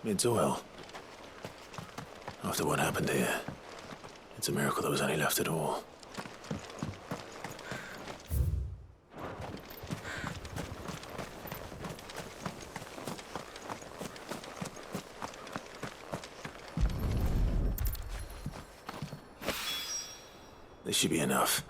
It's oil. After what happened here, it's a miracle there was any left at all. This should be enough.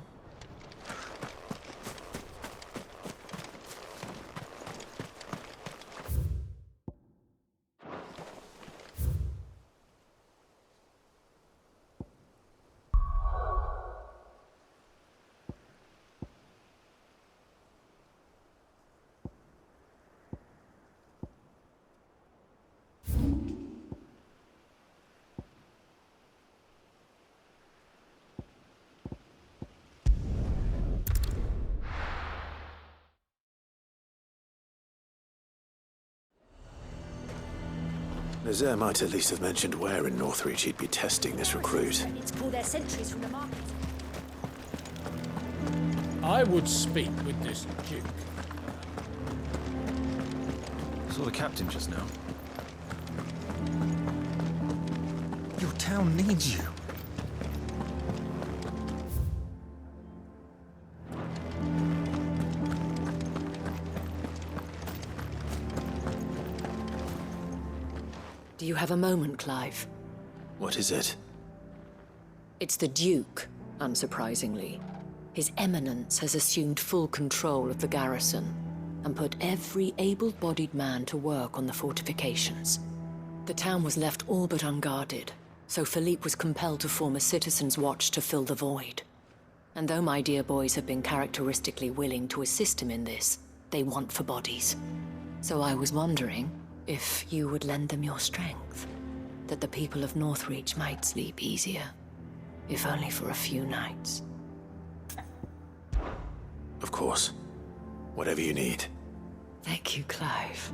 Nazaire might at least have mentioned where in Northreach he'd be testing this recruit. Need to pull their sentries from the market. I would speak with this Duke. Saw the captain just now. Your town needs you. Do you have a moment, Clive? What is it? It's the Duke, unsurprisingly. His Eminence has assumed full control of the garrison and put every able-bodied man to work on the fortifications. The town was left all but unguarded, so Philippe was compelled to form a citizens' watch to fill the void. And though my dear boys have been characteristically willing to assist him in this, they want for bodies. So I was wondering if you would lend them your strength, that the people of Northreach might sleep easier, if only for a few nights. Of course. Whatever you need. Thank you, Clive.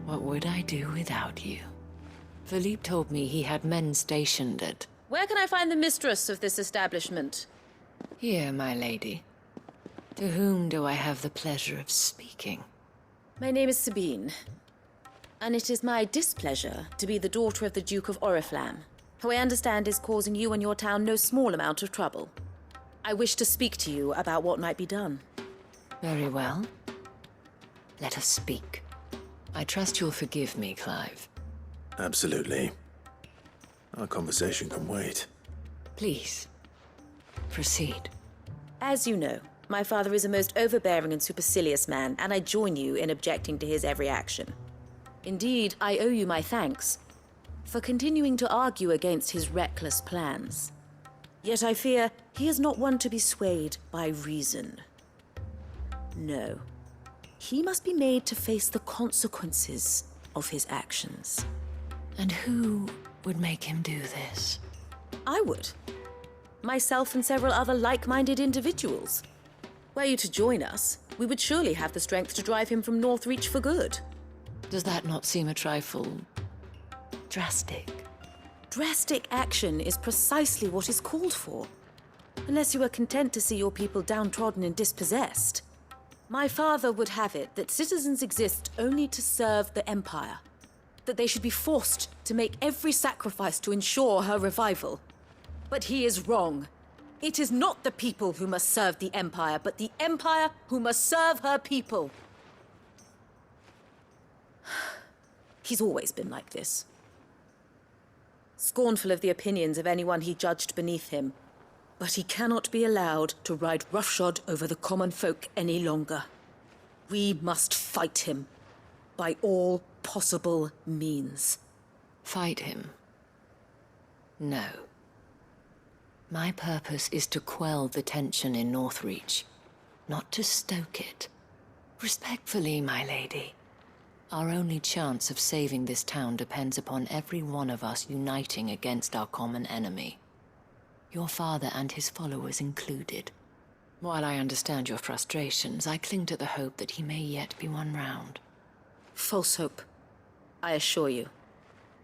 What would I do without you? Philippe told me he had men stationed at... Where can I find the mistress of this establishment? Here, my lady. To whom do I have the pleasure of speaking? My name is Sabine, and it is my displeasure to be the daughter of the Duke of Oriflamme, who I understand is causing you and your town no small amount of trouble. I wish to speak to you about what might be done. Very well. Let us speak. I trust you'll forgive me, Clive. Absolutely. Our conversation can wait. Please, proceed. As you know, my father is a most overbearing and supercilious man, and I join you in objecting to his every action. Indeed, I owe you my thanks for continuing to argue against his reckless plans. Yet I fear he is not one to be swayed by reason. No. He must be made to face the consequences of his actions. And who would make him do this? I would. Myself and several other like-minded individuals. Were you to join us, we would surely have the strength to drive him from Northreach for good. Does that not seem a trifle... drastic? Drastic action is precisely what is called for. Unless you are content to see your people downtrodden and dispossessed. My father would have it that citizens exist only to serve the Empire. That they should be forced to make every sacrifice to ensure her revival. But he is wrong. It is not the people who must serve the Empire, but the Empire who must serve her people. He's always been like this. Scornful of the opinions of anyone he judged beneath him. But he cannot be allowed to ride roughshod over the common folk any longer. We must fight him by all possible means. Fight him? No. My purpose is to quell the tension in Northreach, not to stoke it. Respectfully, my lady. Our only chance of saving this town depends upon every one of us uniting against our common enemy. Your father and his followers included. While I understand your frustrations, I cling to the hope that he may yet be won round. False hope, I assure you.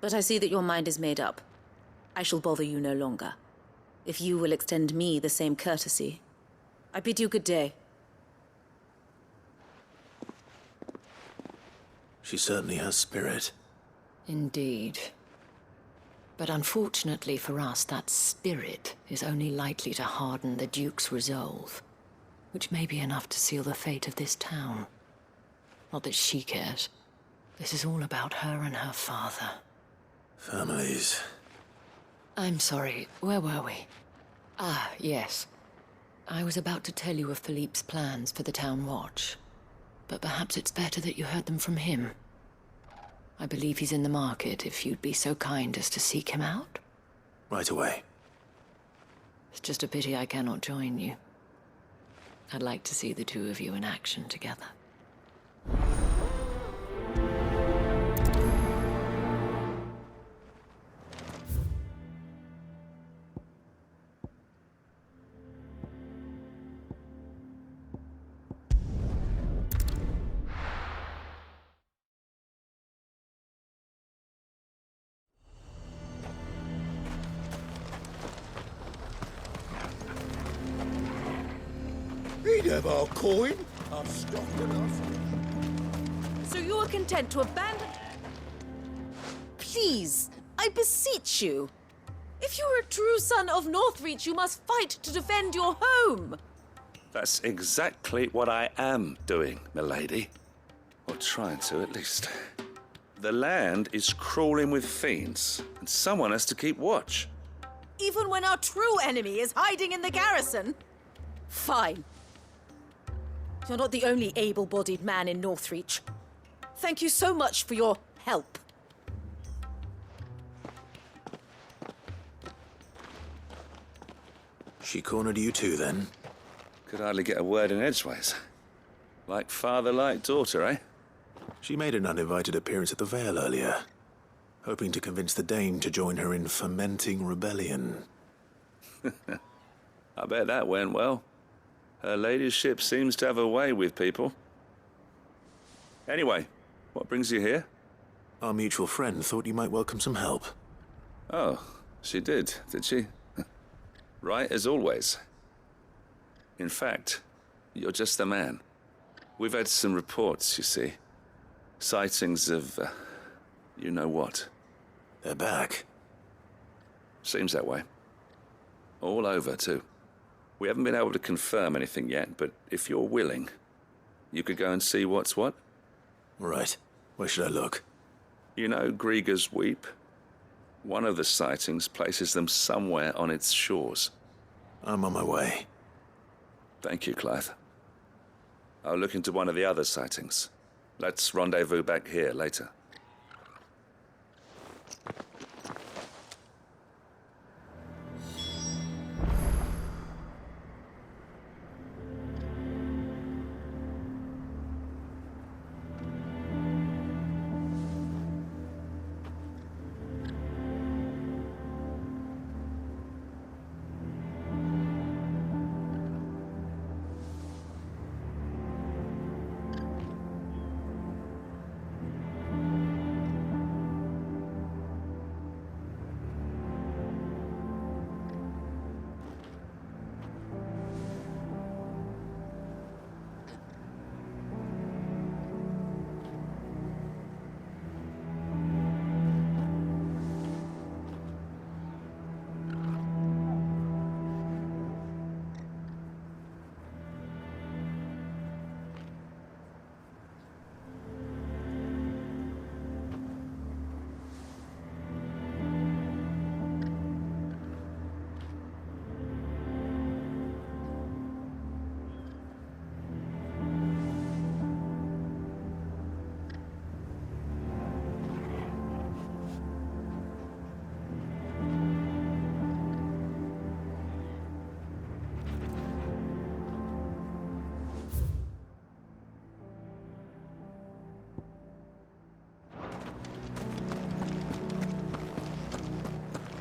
But I see that your mind is made up. I shall bother you no longer. If you will extend me the same courtesy, I bid you good day. She certainly has spirit. Indeed. But unfortunately for us, that spirit is only likely to harden the Duke's resolve, which may be enough to seal the fate of this town. Not that she cares. This is all about her and her father. Families. I'm sorry, where were we? Ah, yes. I was about to tell you of Philippe's plans for the town watch, but perhaps it's better that you heard them from him. I believe he's in the market, if you'd be so kind as to seek him out. Right away. It's just a pity I cannot join you. I'd like to see the two of you in action together. He'd have our coin. I've stocked enough. So you are content to abandon... Please, I beseech you. If you are a true son of Northreach, you must fight to defend your home. That's exactly what I am doing, milady. Or trying to, at least. The land is crawling with fiends, and someone has to keep watch. Even when our true enemy is hiding in the garrison? Fine. You're not the only able-bodied man in Northreach. Thank you so much for your help. She cornered you too, then? Could hardly get a word in edgeways. Like father, like daughter, eh? She made an uninvited appearance at the Vale earlier, hoping to convince the Dame to join her in fomenting rebellion. I bet that went well. Her ladyship seems to have a way with people. Anyway, what brings you here? Our mutual friend thought you might welcome some help. Oh, she did she? Right as always. In fact, you're just the man. We've had some reports, you see. Sightings of, you know what. They're back. Seems that way. All over, too. We haven't been able to confirm anything yet, but if you're willing, you could go and see what's what. Right. Where should I look? You know Grieger's Weep? One of the sightings places them somewhere on its shores. I'm on my way. Thank you, Clive. I'll look into one of the other sightings. Let's rendezvous back here later.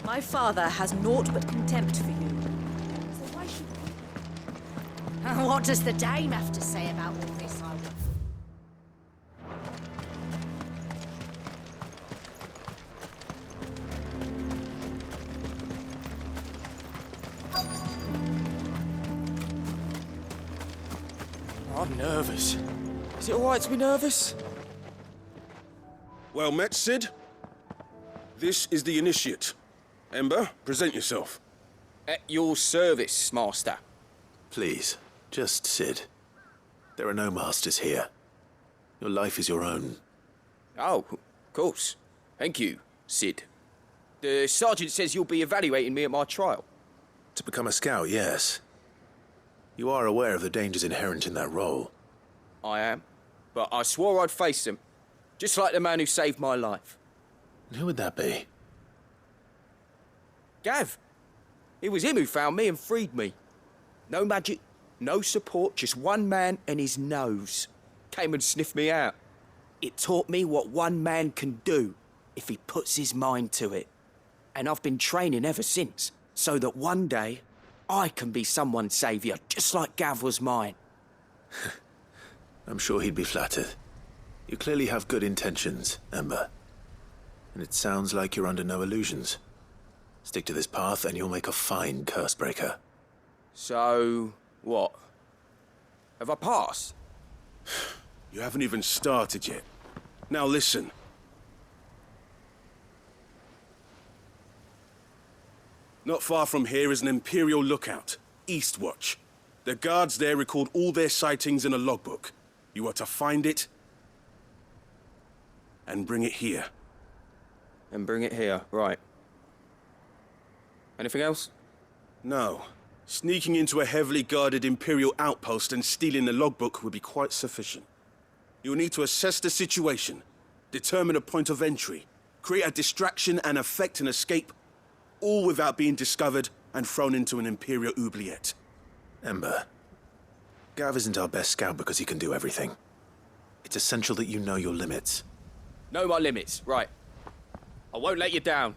My father has naught but contempt for you. So why should... What does the Dame have to say about all this, I wonder? I'm nervous. Is it all right to be nervous? Well met, Sid. This is the initiate. Ember, present yourself. At your service, Master. Please, just Sid. There are no masters here. Your life is your own. Oh, of course. Thank you, Sid. The sergeant says you'll be evaluating me at my trial. To become a scout, yes. You are aware of the dangers inherent in that role. I am. But I swore I'd face them. Just like the man who saved my life. And who would that be? Gav. It was him who found me and freed me. No magic, no support, just one man and his nose. Came and sniffed me out. It taught me what one man can do if he puts his mind to it. And I've been training ever since, so that one day I can be someone's saviour, just like Gav was mine. I'm sure he'd be flattered. You clearly have good intentions, Ember. And it sounds like you're under no illusions. Stick to this path and you'll make a fine cursebreaker. So, what? Have I passed? You haven't even started yet. Now listen. Not far from here is an Imperial lookout, Eastwatch. The guards there record all their sightings in a logbook. You are to find it and bring it here. And bring it here, right. Anything else? No. Sneaking into a heavily guarded Imperial outpost and stealing the logbook would be quite sufficient. You'll need to assess the situation, determine a point of entry, create a distraction and effect an escape, all without being discovered and thrown into an Imperial oubliette. Ember, Gav isn't our best scout because he can do everything. It's essential that you know your limits. Know my limits, right. I won't let you down.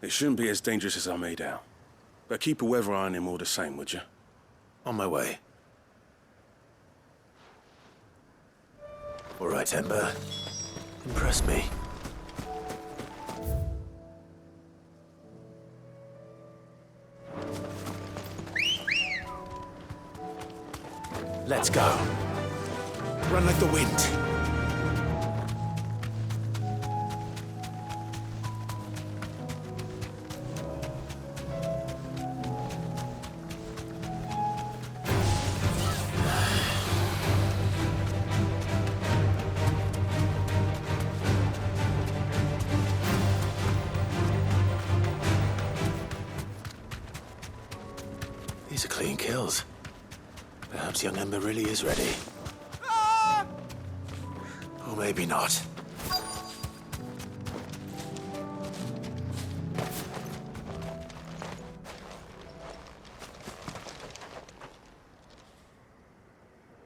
It shouldn't be as dangerous as I made out. But keep a weather eye on him all the same, would you? On my way. All right, Ember. Impress me. Let's go. Run like the wind. These are clean kills. Perhaps young Ember really is ready. Or maybe not.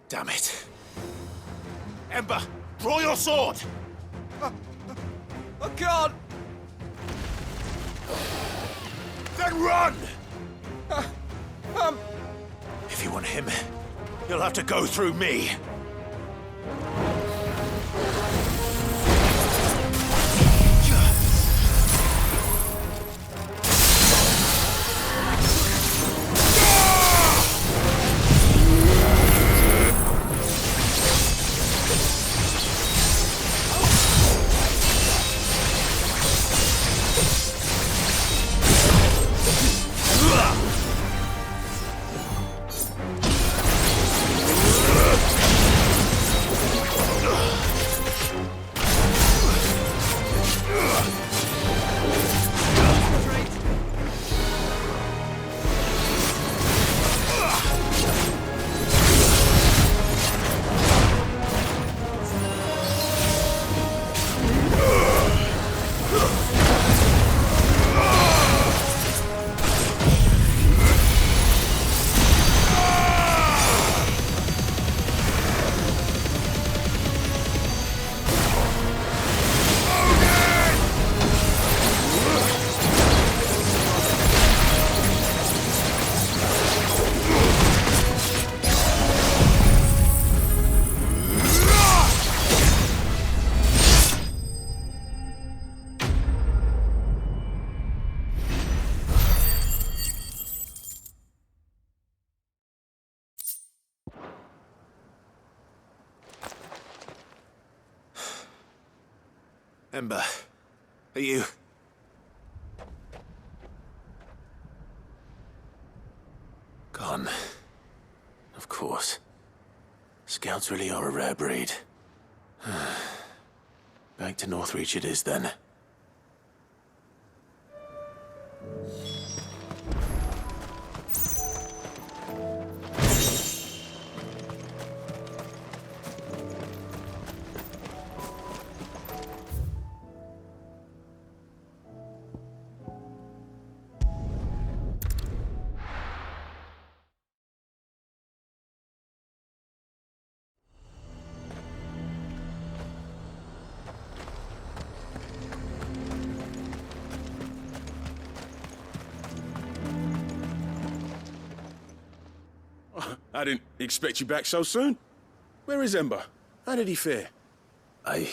Damn it. Ember, draw your sword! I can't! Then run! If you want him, you'll have to go through me. Ember, are you... Gone. Of course. Scouts really are a rare breed. Back to Northreach it is, then. I didn't expect you back so soon. Where is Ember? How did he fare? I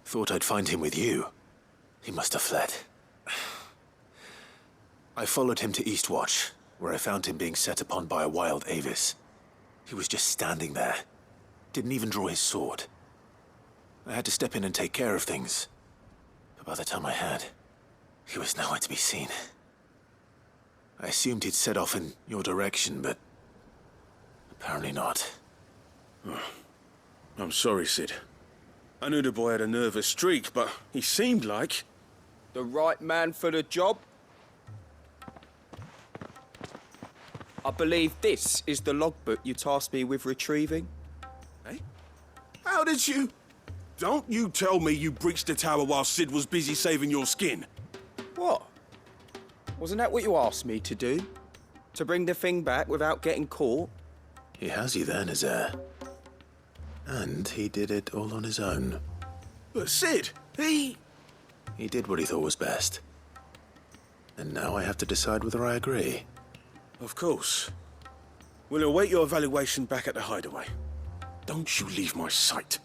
thought I'd find him with you. He must have fled. I followed him to Eastwatch, where I found him being set upon by a wild Avis. He was just standing there. Didn't even draw his sword. I had to step in and take care of things. But by the time I had, he was nowhere to be seen. I assumed he'd set off in your direction, but apparently not. I'm sorry, Sid. I knew the boy had a nervous streak, but he seemed like... The right man for the job? I believe this is the logbook you tasked me with retrieving. Eh? How did you... Don't you tell me you breached the tower while Sid was busy saving your skin. What? Wasn't that what you asked me to do? To bring the thing back without getting caught? He has you then, his heir. And he did it all on his own. But Sid, he did what he thought was best. And now I have to decide whether I agree. Of course. We'll await your evaluation back at the hideaway. Don't you leave my sight.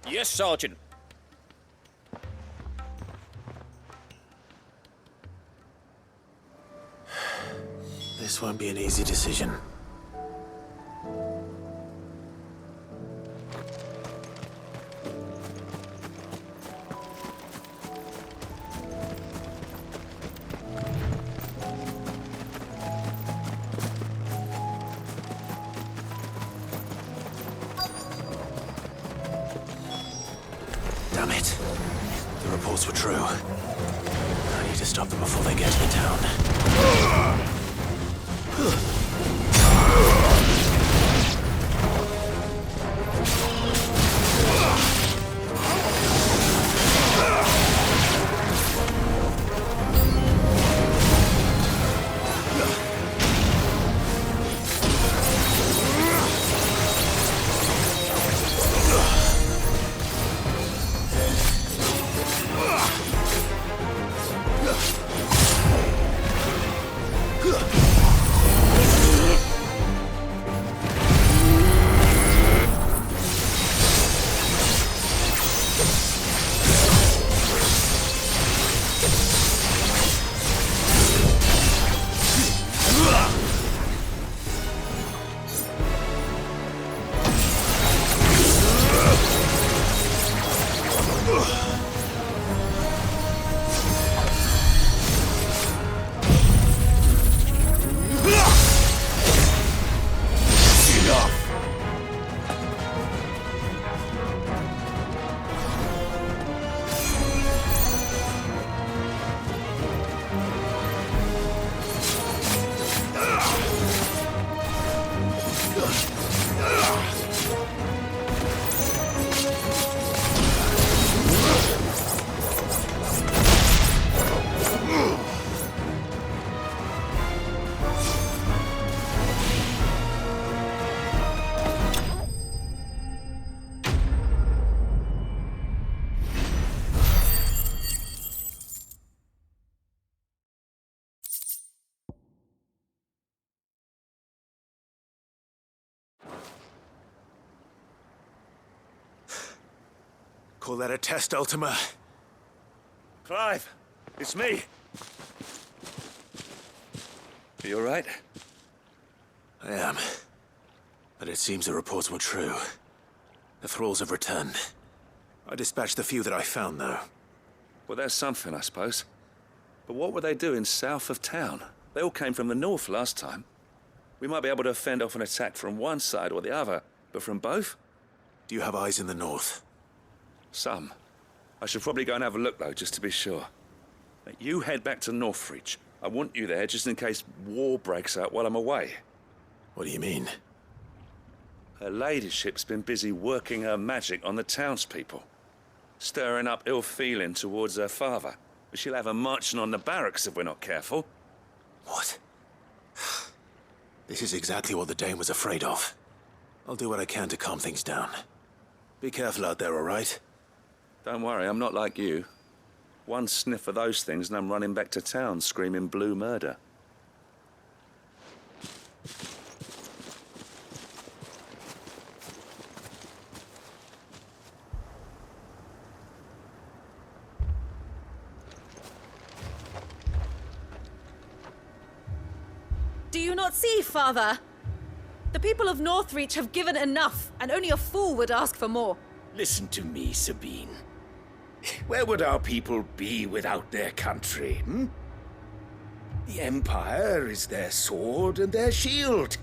Yes, Sergeant. This won't be an easy decision. Damn it. The reports were true. I need to stop them before they get to the town. Call that a test, Ultima? Clive, it's me. Are you all right? I am. But it seems the reports were true. The thralls have returned. I dispatched the few that I found, though. Well, that's something, I suppose. But what were they doing south of town? They all came from the north last time. We might be able to fend off an attack from one side or the other, but from both? Do you have eyes in the north? Some. I should probably go and have a look, though, just to be sure. You head back to Northreach. I want you there just in case war breaks out while I'm away. What do you mean? Her ladyship's been busy working her magic on the townspeople, stirring up ill feeling towards her father. But she'll have her marching on the barracks if we're not careful. What? This is exactly what the Dane was afraid of. I'll do what I can to calm things down. Be careful out there, all right? Don't worry, I'm not like you. One sniff of those things and I'm running back to town screaming blue murder. Do you not see, Father? The people of Northreach have given enough, and only a fool would ask for more. Listen to me, Sabine. Where would our people be without their country, hmm? The Empire is their sword and their shield.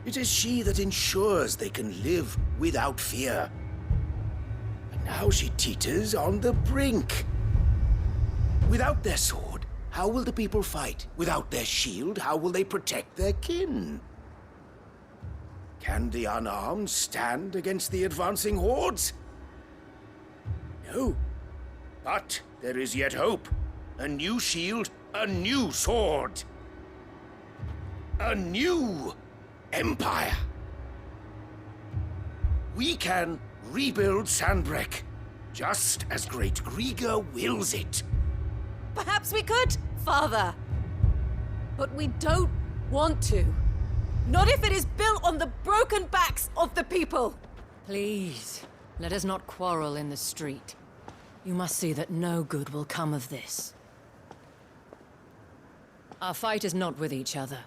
It is she that ensures they can live without fear. And now she teeters on the brink. Without their sword, how will the people fight? Without their shield, how will they protect their kin? Can the unarmed stand against the advancing hordes? No. But there is yet hope. A new shield, a new sword. A new empire. We can rebuild Sandbreck, just as Great Griga wills it. Perhaps we could, Father. But we don't want to. Not if it is built on the broken backs of the people. Please, let us not quarrel in the street. You must see that no good will come of this. Our fight is not with each other,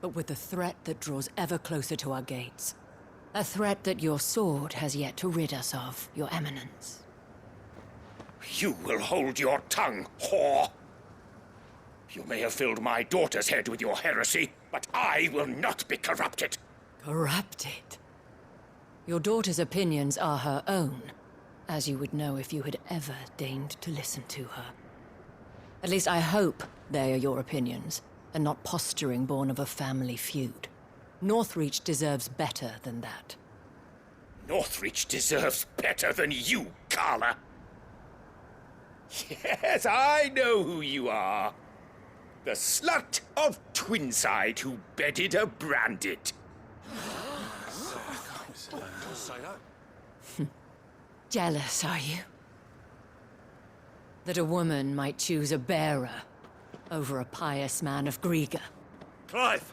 but with the threat that draws ever closer to our gates. A threat that your sword has yet to rid us of, Your Eminence. You will hold your tongue, whore! You may have filled my daughter's head with your heresy, but I will not be corrupted! Corrupted? Your daughter's opinions are her own, as you would know if you had ever deigned to listen to her. At least I hope they are your opinions, and not posturing born of a family feud. Northreach deserves better than that. Northreach deserves better than you, Carla! Yes, I know who you are. The slut of Twinside who bedded a Branded. Jealous, are you? That a woman might choose a bearer over a pious man of Griga. Clive!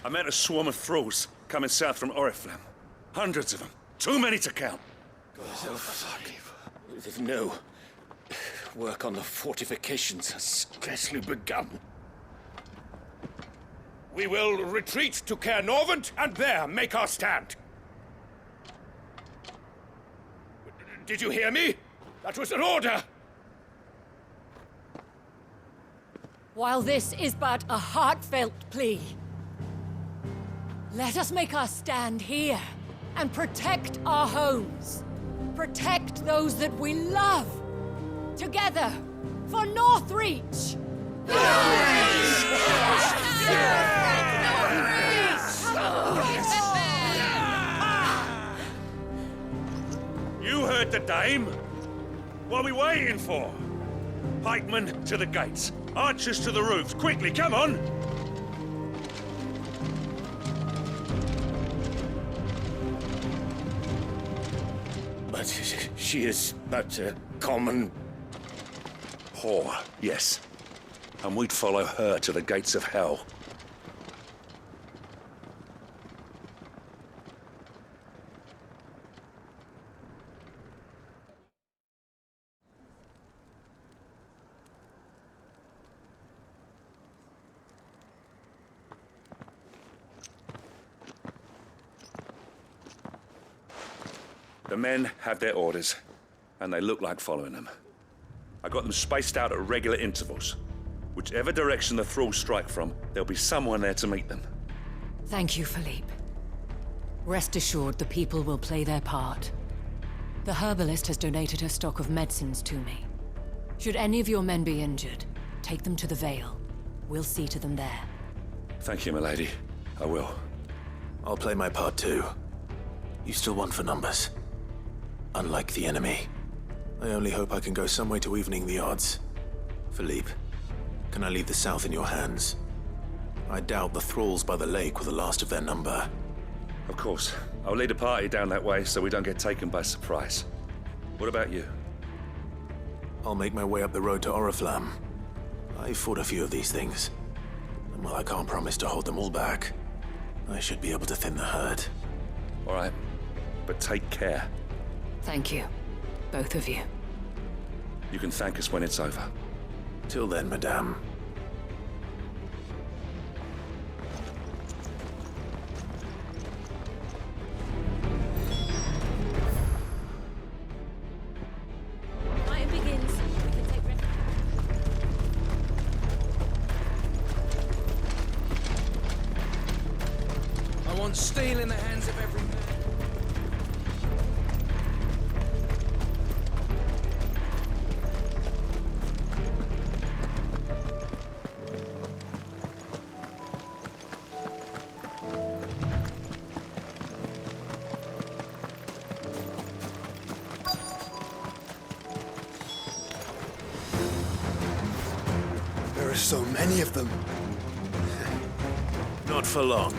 I met a swarm of thralls coming south from Oriflamme. Hundreds of them. Too many to count. No. Work on the fortifications has scarcely begun. We will retreat to Caer Norvent and there make our stand. Did you hear me? That was an order! While this is but a heartfelt plea, let us make our stand here and protect our homes. Protect those that we love. Together, for Northreach! You heard the dame. What are we waiting for? Pikemen to the gates. Archers to the roofs. Quickly, come on! But she is but a common... Whore, yes. And we'd follow her to the gates of hell. The men have their orders, and they look like following them. I got them spaced out at regular intervals. Whichever direction the thralls strike from, there'll be someone there to meet them. Thank you, Philippe. Rest assured the people will play their part. The herbalist has donated her stock of medicines to me. Should any of your men be injured, take them to the Vale. We'll see to them there. Thank you, milady. I will. I'll play my part too. You still want for numbers. Unlike the enemy. I only hope I can go some way to evening the odds. Philippe, can I leave the south in your hands? I doubt the thralls by the lake were the last of their number. Of course. I'll lead a party down that way so we don't get taken by surprise. What about you? I'll make my way up the road to Oriflamme. I fought a few of these things. And while I can't promise to hold them all back, I should be able to thin the herd. All right. But take care. Thank you. Both of you. You can thank us when it's over. Till then, madame. Fighting begins. We can take rest. I want steel in the hands of every man. There are so many of them. Not for long.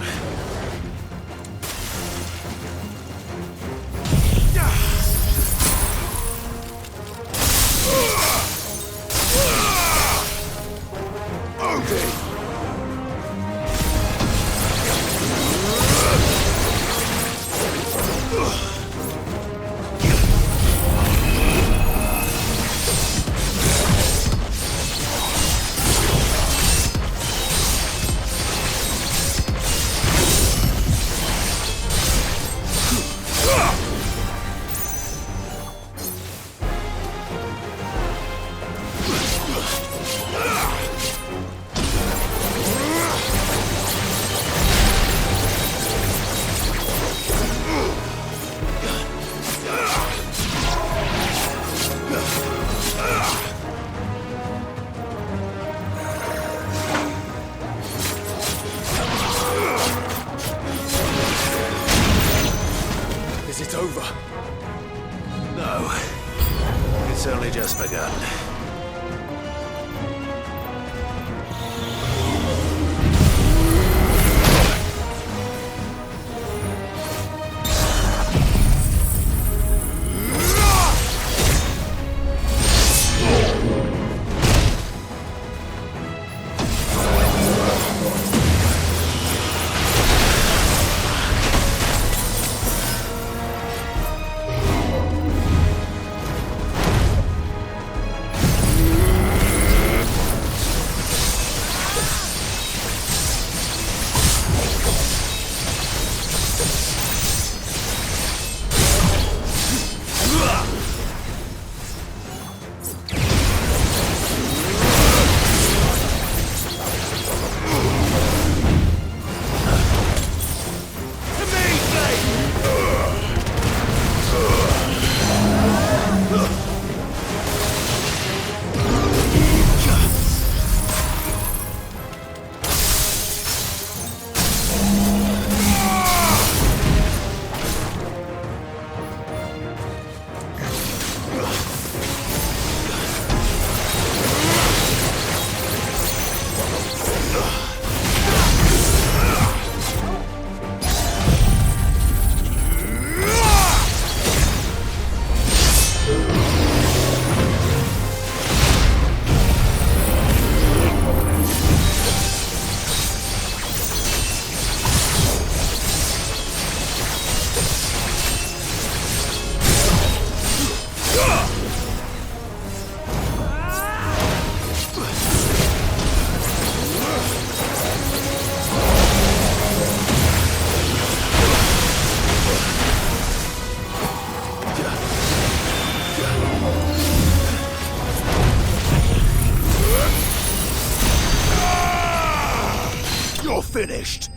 you're finished!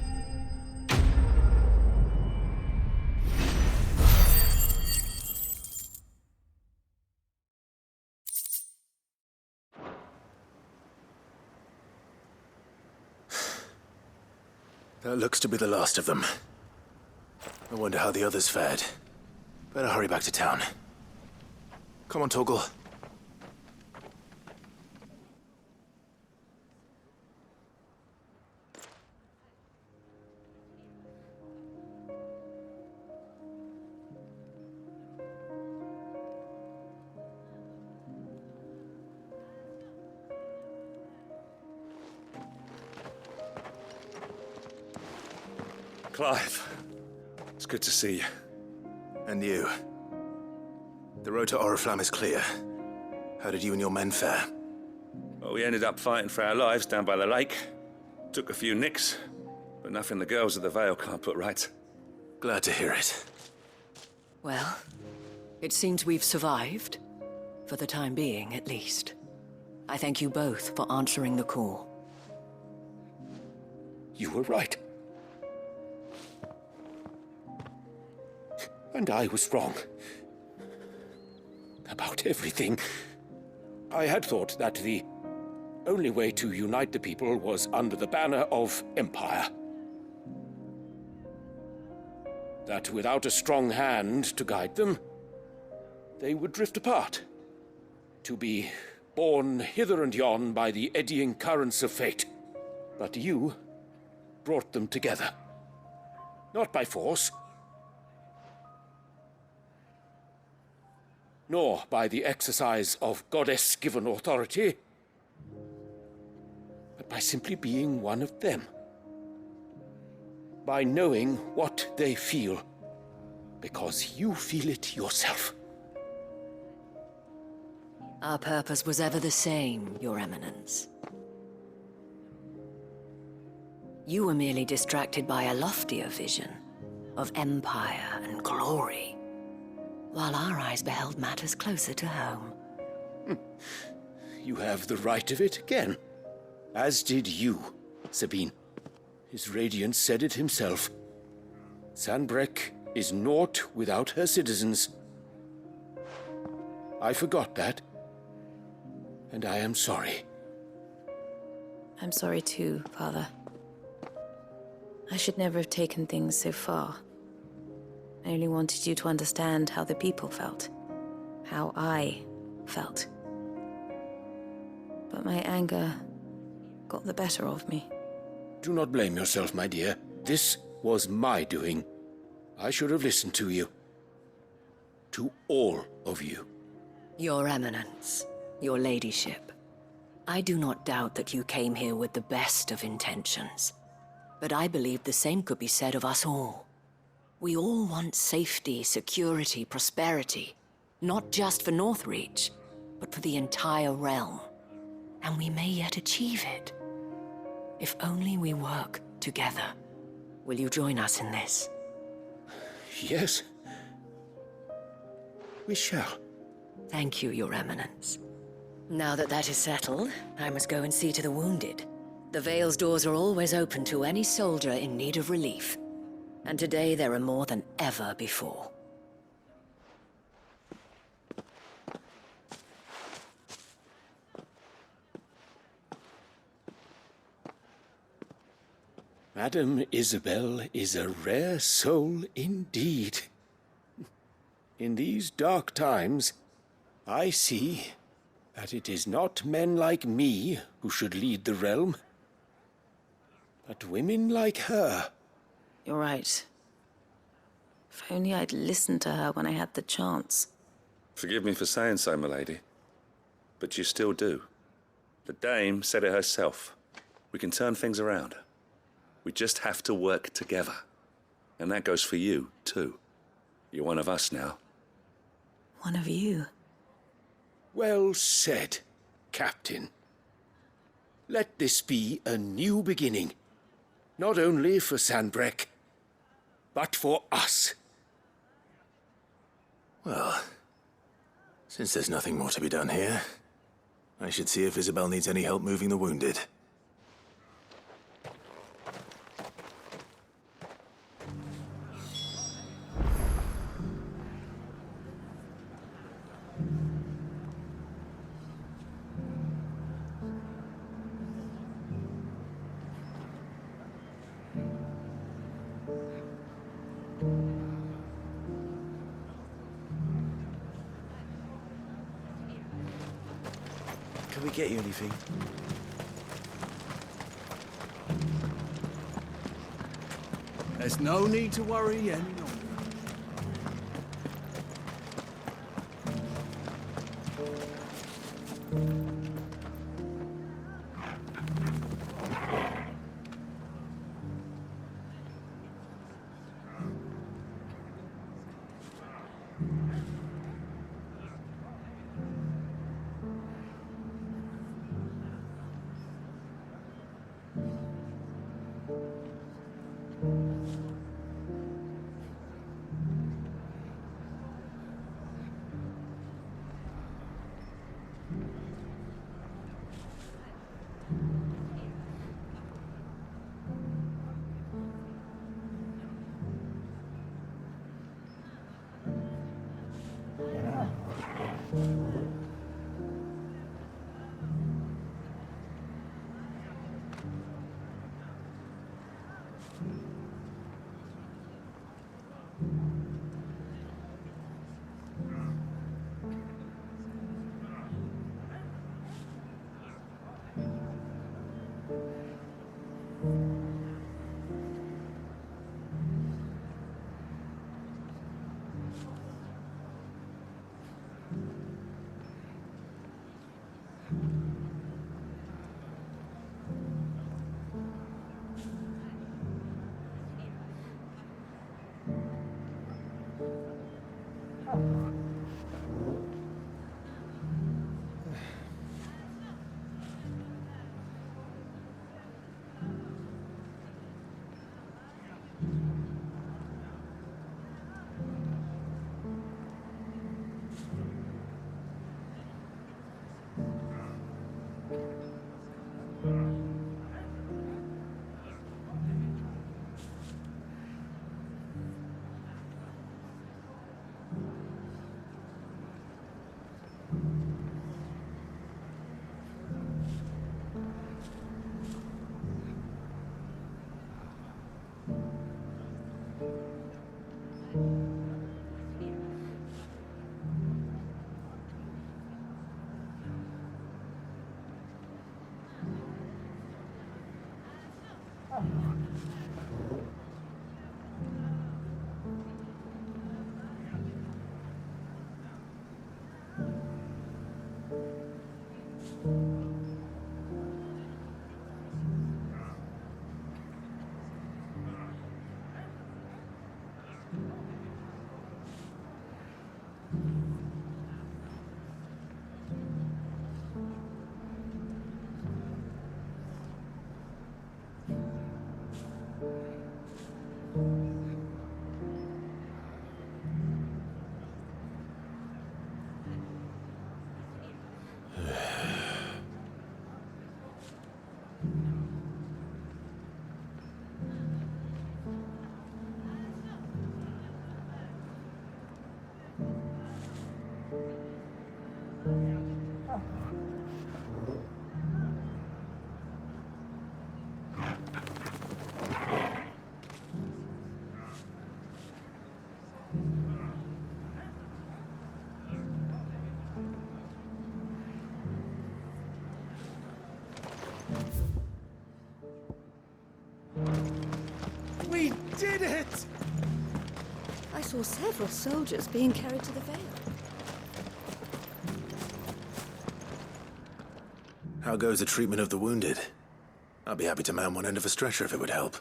That looks to be the last of them. I wonder how the others fared. Better hurry back to town. Come on, Torgal. Clive, it's good to see you. And you. The road to Oriflamme is clear. How did you and your men fare? Well, we ended up fighting for our lives down by the lake. Took a few nicks, but nothing the girls of the Vale can't put right. Glad to hear it. Well, it seems we've survived. For the time being, at least. I thank you both for answering the call. You were right. And I was wrong. About everything. I had thought that the only way to unite the people was under the banner of Empire. That without a strong hand to guide them, they would drift apart. To be borne hither and yon by the eddying currents of fate. But you brought them together. Not by force, nor by the exercise of goddess-given authority, but by simply being one of them. By knowing what they feel, because you feel it yourself. Our purpose was ever the same, Your Eminence. You were merely distracted by a loftier vision of empire and glory, while our eyes beheld matters closer to home. You have the right of it again. As did you, Sabine. His radiance said it himself. Sanbreque is naught without her citizens. I forgot that, and I am sorry. I'm sorry too, Father. I should never have taken things so far. I only wanted you to understand how the people felt. How I felt. But my anger got the better of me. Do not blame yourself, my dear. This was my doing. I should have listened to you. To all of you. Your Eminence, your ladyship. I do not doubt that you came here with the best of intentions. But I believe the same could be said of us all. We all want safety, security, prosperity. Not just for Northreach, but for the entire realm. And we may yet achieve it. If only we work together. Will you join us in this? Yes. We shall. Thank you, Your Eminence. Now that that is settled, I must go and see to the wounded. The Vale's doors are always open to any soldier in need of relief. And today there are more than ever before. Madame Isabel is a rare soul indeed. In these dark times, I see that it is not men like me who should lead the realm, but women like her. You're right. If only I'd listened to her when I had the chance. Forgive me for saying so, milady, but you still do. The dame said it herself. We can turn things around. We just have to work together. And that goes for you, too. You're one of us now. One of you? Well said, Captain. Let this be a new beginning. Not only for Sanbreque, but for us. Well, since there's nothing more to be done here, I should see if Isabel needs any help moving the wounded. we get you anything? There's no need to worry any longer. We did it! I saw several soldiers being carried to the Vale. How goes the treatment of the wounded? I'd be happy to man one end of a stretcher if it would help.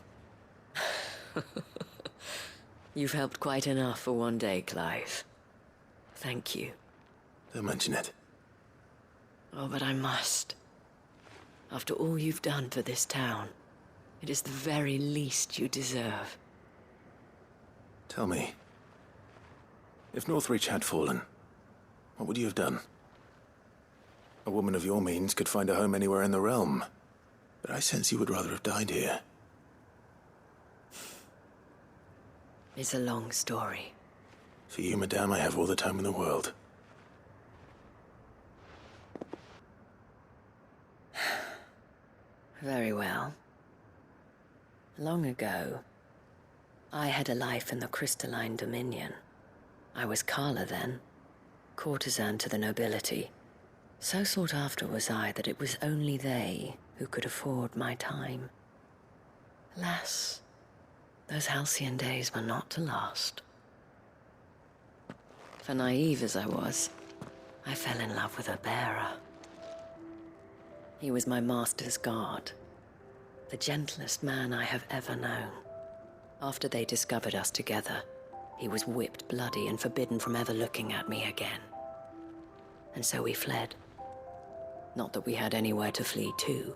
You've helped quite enough for one day, Clive. Thank you. Don't mention it. Oh, but I must. After all you've done for this town, it is the very least you deserve. Tell me, if Northreach had fallen, what would you have done? A woman of your means could find a home anywhere in the realm, but I sense you would rather have died here. It's a long story. For you, madame, I have all the time in the world. Very well. Long ago, I had a life in the Crystalline Dominion. I was Carla then, courtesan to the nobility, So sought after was I that it was only they who could afford my time. Alas, those halcyon days were not to last. For naive as I was, I fell in love with a bearer. He was my master's guard, the gentlest man I have ever known. After they discovered us together, he was whipped bloody and forbidden from ever looking at me again. And so we fled. Not that we had anywhere to flee to.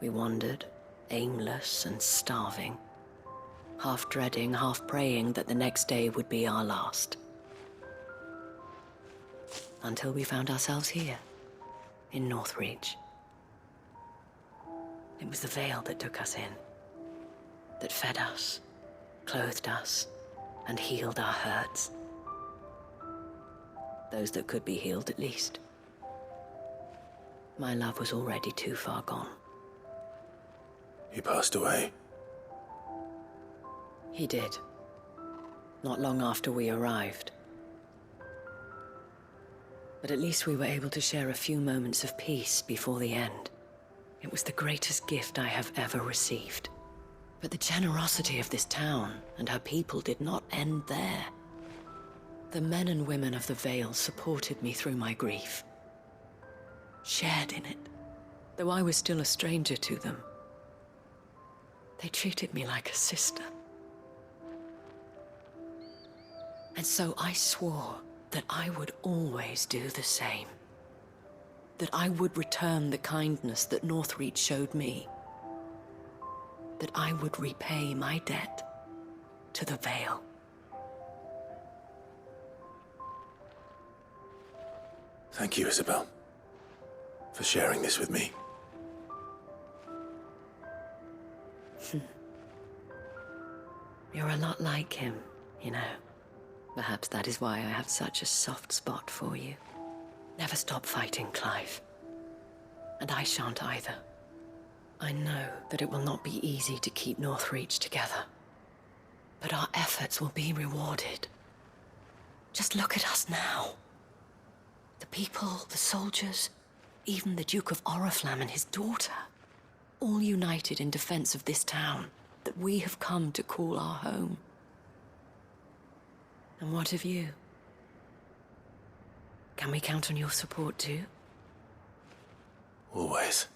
We wandered, aimless and starving, half dreading, half praying that the next day would be our last. Until we found ourselves here, in Northreach. It was the Vale that took us in, that fed us, clothed us, and healed our hurts. Those that could be healed, at least. My love was already too far gone. He passed away. He did. Not long after we arrived. But at least we were able to share a few moments of peace before the end. It was the greatest gift I have ever received. But the generosity of this town and her people did not end there. The men and women of the Vale supported me through my grief. Shared in it, though I was still a stranger to them. They treated me like a sister. And so I swore that I would always do the same. That I would return the kindness that Northreach showed me. That I would repay my debt to the Vale. Thank you, Isabel, for sharing this with me. You're a lot like him, you know. Perhaps that is why I have such a soft spot for you. Never stop fighting, Clive. And I shan't either. I know that it will not be easy to keep Northreach together. But our efforts will be rewarded. Just look at us now. The people, the soldiers, even the Duke of Oriflamme and his daughter, all united in defense of this town that we have come to call our home. And what of you? Can we count on your support too? Always.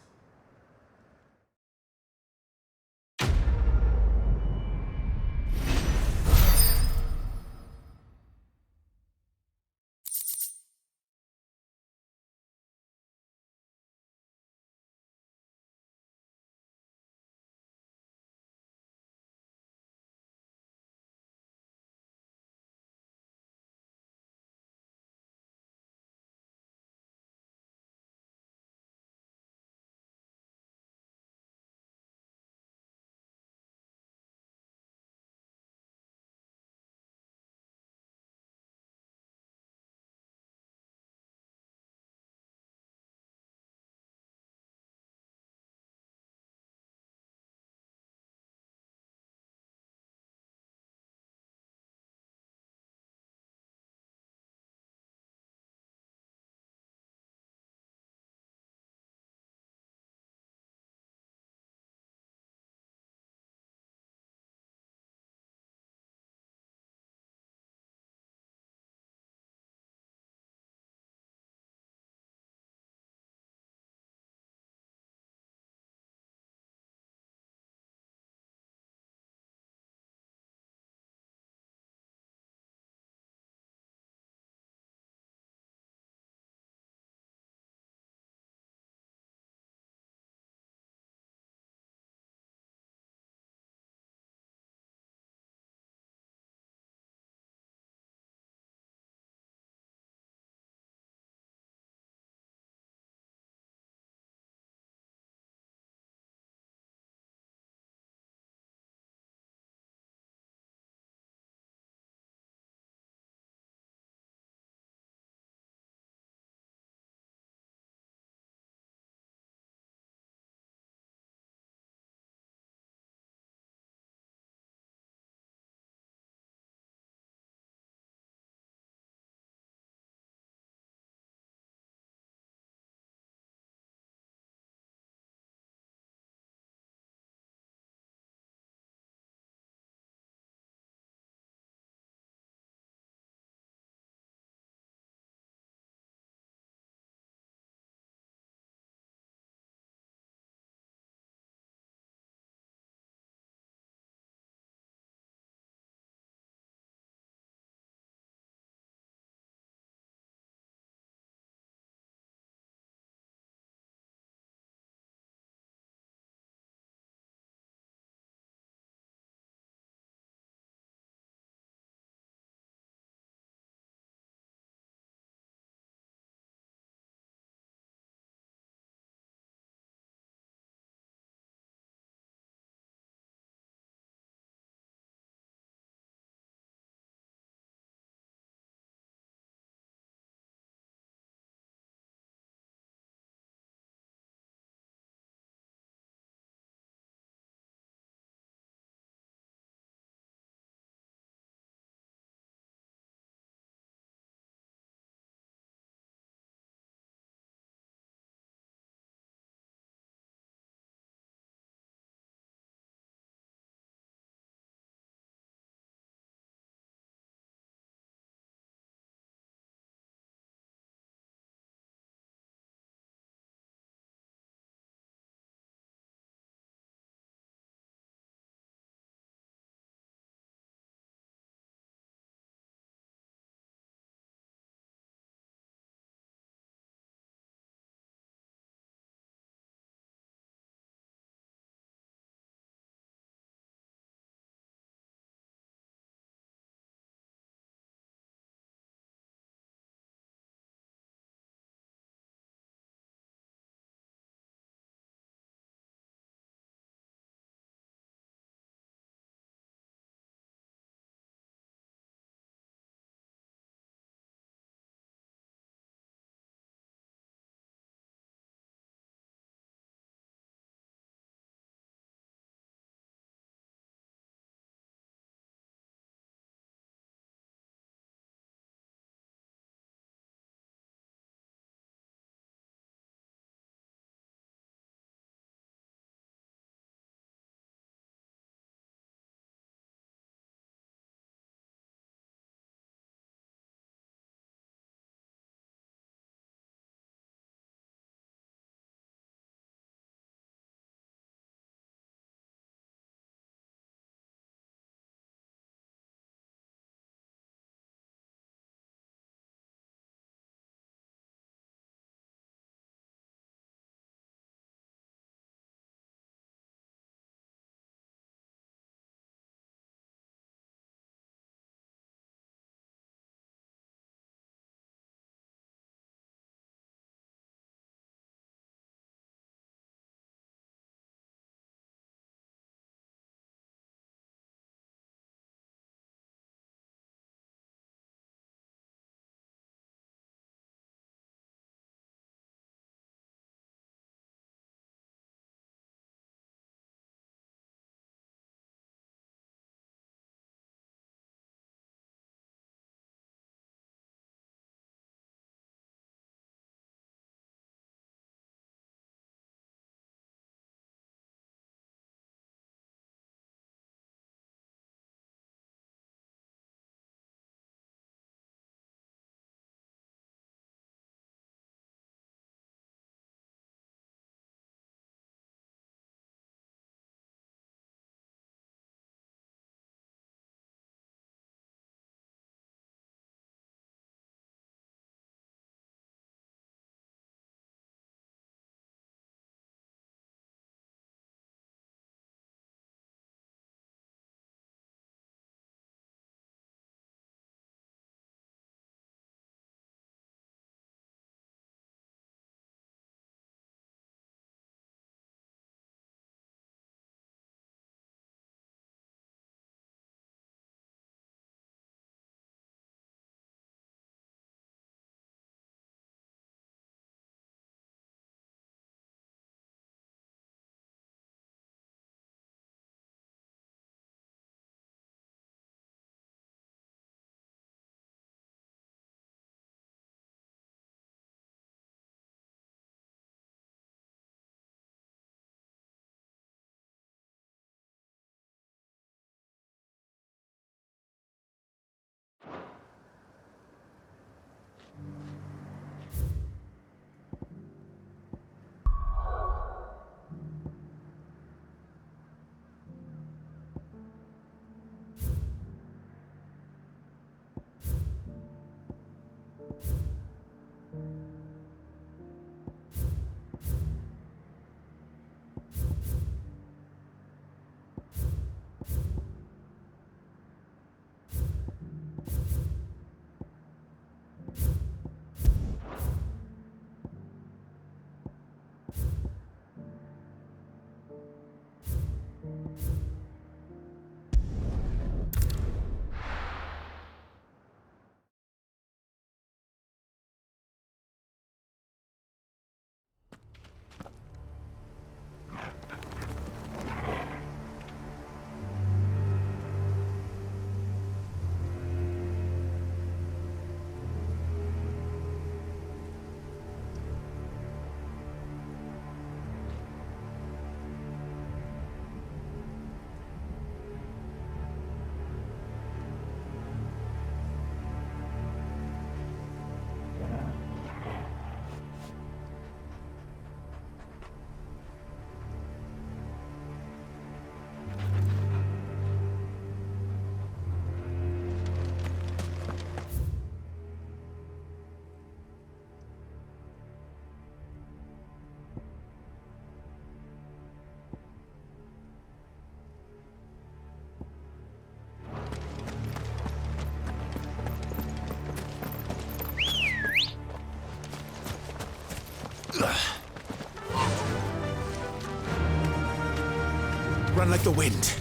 Run like the wind.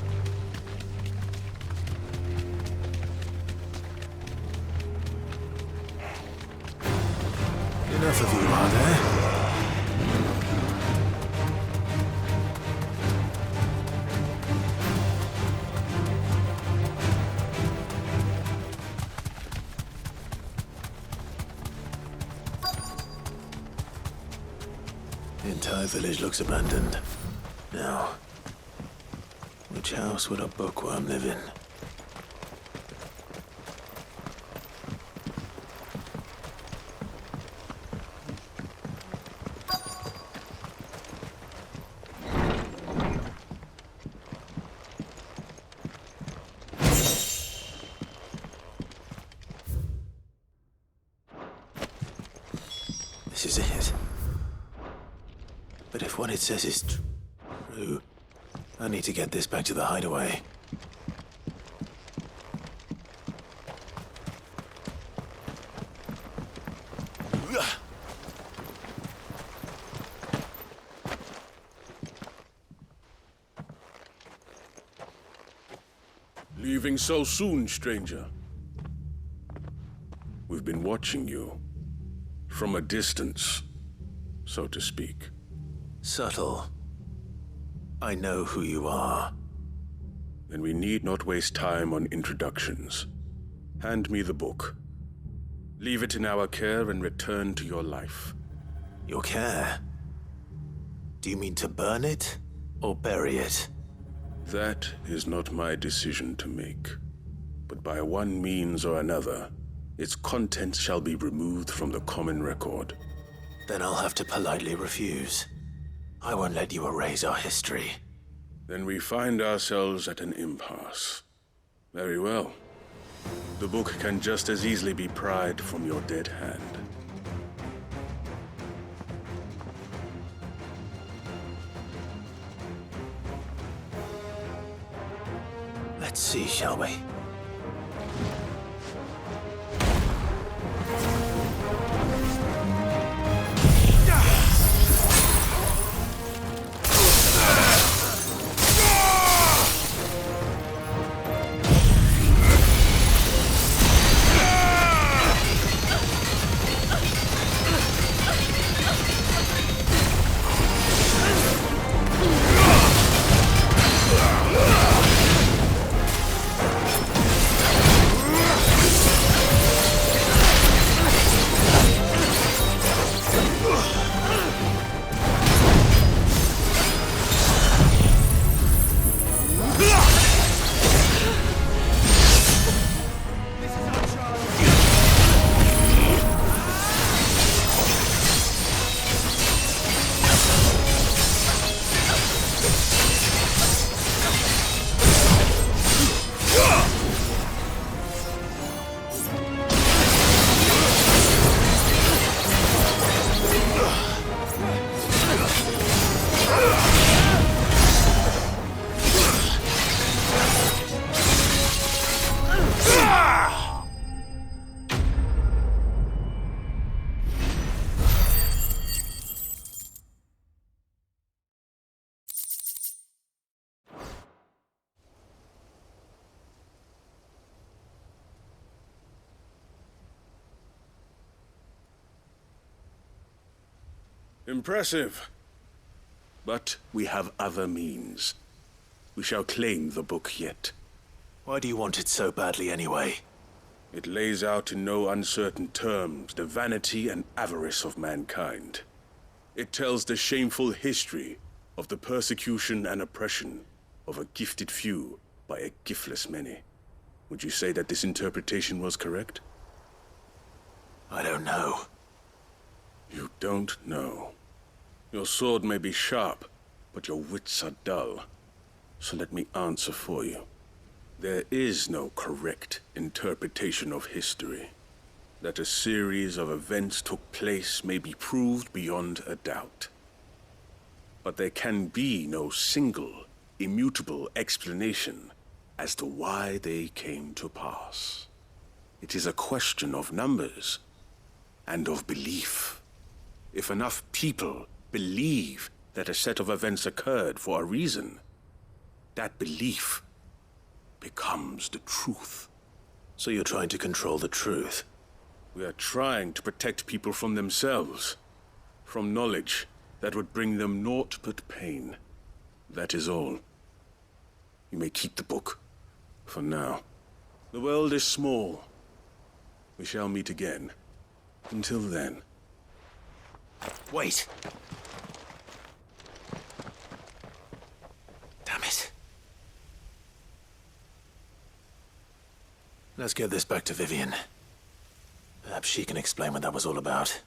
Enough of you, are there? The entire village looks abandoned. Now, which house would a bookworm live in? This is it. But if what it says is true, I need to get this back to the hideaway. Leaving so soon, stranger? We've been watching you. From a distance, so to speak. Subtle. I know who you are. Then we need not waste time on introductions. Hand me the book. Leave it in our care and return to your life. Your care? Do you mean to burn it or bury it? That is not my decision to make. But by one means or another, its contents shall be removed from the common record. Then I'll have to politely refuse. I won't let you erase our history. Then we find ourselves at an impasse. Very well. The book can just as easily be pried from your dead hand. Let's see, shall we? Impressive. But we have other means. We shall claim the book yet. Why do you want it so badly anyway? It lays out in no uncertain terms the vanity and avarice of mankind. It tells the shameful history of the persecution and oppression of a gifted few by a giftless many. Would you say that this interpretation was correct? I don't know. You don't know. Your sword may be sharp, but your wits are dull. So let me answer for you. There is no correct interpretation of history. That a series of events took place may be proved beyond a doubt. But there can be no single, immutable explanation as to why they came to pass. It is a question of numbers and of belief. If enough people believe that a set of events occurred for a reason, that belief becomes the truth. So you're trying to control the truth? We are trying to protect people from themselves, from knowledge that would bring them naught but pain. That is all. You may keep the book, for now. The world is small. We shall meet again. Until then. Wait! Damn it. Let's get this back to Vivian. Perhaps she can explain what that was all about.